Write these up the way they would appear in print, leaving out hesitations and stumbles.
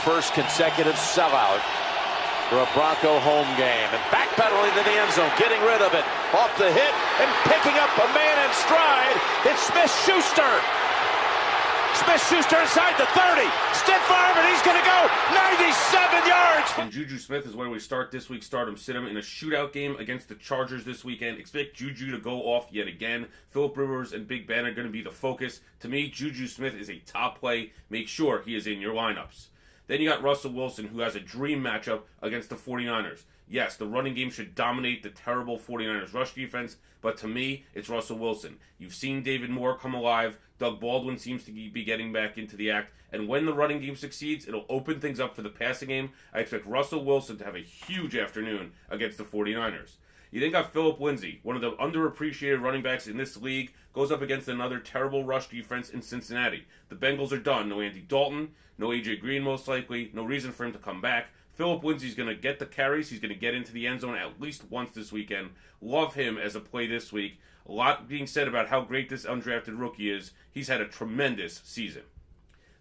first consecutive sellout for a Bronco home game. And backpedaling to the end zone, getting rid of it. Off the hit and picking up a man in stride. It's Smith-Schuster. Smith-Schuster inside the 30. Stiff arm, and he's going to go 97 yards. And Juju Smith is where we start this week. Start him, sit him in a shootout game against the Chargers this weekend. Expect Juju to go off yet again. Phillip Rivers and Big Ben are going to be the focus. To me, Juju Smith is a top play. Make sure he is in your lineups. Then you got Russell Wilson, who has a dream matchup against the 49ers. Yes, the running game should dominate the terrible 49ers rush defense, but to me, it's Russell Wilson. You've seen David Moore come alive. Doug Baldwin seems to be getting back into the act. And when the running game succeeds, it'll open things up for the passing game. I expect Russell Wilson to have a huge afternoon against the 49ers. You then got Phillip Lindsay, one of the underappreciated running backs in this league, goes up against another terrible rush defense in Cincinnati. The Bengals are done. No Andy Dalton, no A.J. Green most likely, no reason for him to come back. Phillip Lindsay's going to get the carries. He's going to get into the end zone at least once this weekend. Love him as a play this week. A lot being said about how great this undrafted rookie is. He's had a tremendous season.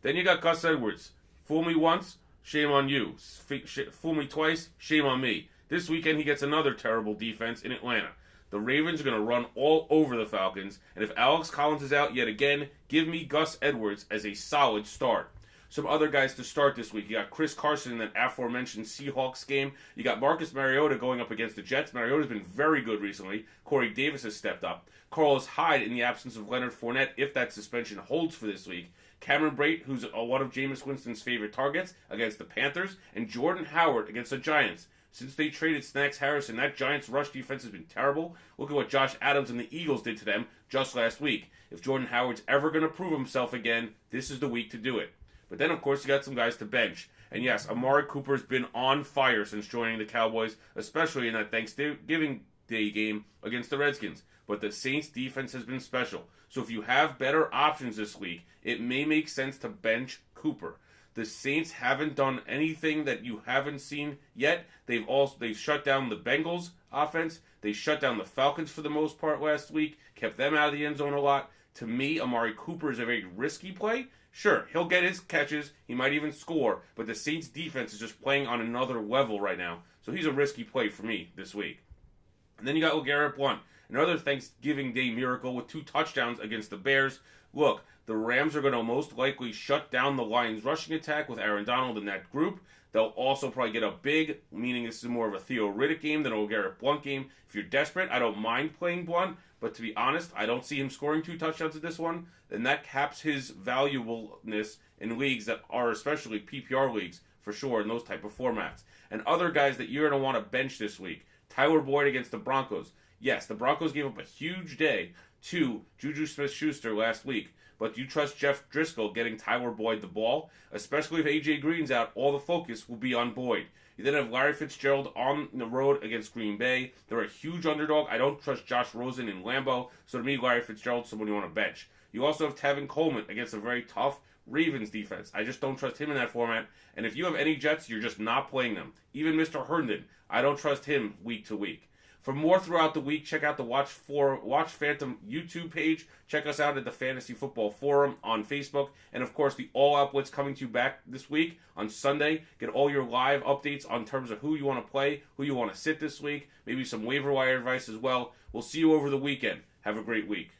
Then you got Gus Edwards. Fool me once, shame on you. Fool me twice, shame on me. This weekend he gets another terrible defense in Atlanta. The Ravens are going to run all over the Falcons, and if Alex Collins is out yet again, give me Gus Edwards as a solid start. Some other guys to start this week. You got Chris Carson in that aforementioned Seahawks game. You got Marcus Mariota going up against the Jets. Mariota's been very good recently. Corey Davis has stepped up. Carlos Hyde in the absence of Leonard Fournette, if that suspension holds for this week. Cameron Brate, who's one of Jameis Winston's favorite targets, against the Panthers. And Jordan Howard against the Giants. Since they traded Snacks Harrison, that Giants rush defense has been terrible. Look at what Josh Adams and the Eagles did to them just last week. If Jordan Howard's ever going to prove himself again, this is the week to do it. But then, of course, you got some guys to bench. And yes, Amari Cooper's been on fire since joining the Cowboys, especially in that Thanksgiving Day game against the Redskins. But the Saints' defense has been special. So if you have better options this week, it may make sense to bench Cooper. The Saints haven't done anything that you haven't seen yet. They've shut down the Bengals offense. They shut down the Falcons for the most part last week, kept them out of the end zone a lot. To me, Amari Cooper is a very risky play. Sure, he'll get his catches, he might even score, but the Saints defense is just playing on another level right now, so he's a risky play for me this week. And then you got LeGarrette Blount, another Thanksgiving Day miracle with 2 touchdowns against the Bears. Look, the Rams are going to most likely shut down the Lions' rushing attack with Aaron Donald in that group. They'll also probably get a big, meaning this is more of a Theo Riddick game than a LeGarrette Blount game. If you're desperate, I don't mind playing Blount, but to be honest, I don't see him scoring 2 touchdowns in this one, and that caps his valuableness in leagues that are especially PPR leagues, for sure, in those type of formats. And other guys that you're going to want to bench this week. Tyler Boyd against the Broncos. Yes, the Broncos gave up a huge day to Juju Smith-Schuster last week, but do you trust Jeff Driscoll getting Tyler Boyd the ball? Especially if A.J. Green's out, all the focus will be on Boyd. You then have Larry Fitzgerald on the road against Green Bay. They're a huge underdog. I don't trust Josh Rosen in Lambeau, so to me, Larry Fitzgerald's someone you want to bench. You also have Tevin Coleman against a very tough Ravens defense. I just don't trust him in that format. And if you have any Jets, you're just not playing them. Even Mr. Herndon, I don't trust him week to week. For more throughout the week, check out the Watch Phantom YouTube page. Check us out at the Fantasy Football Forum on Facebook. And, of course, the All Out Blitz coming to you back this week on Sunday. Get all your live updates on terms of who you want to play, who you want to sit this week, maybe some waiver wire advice as well. We'll see you over the weekend. Have a great week.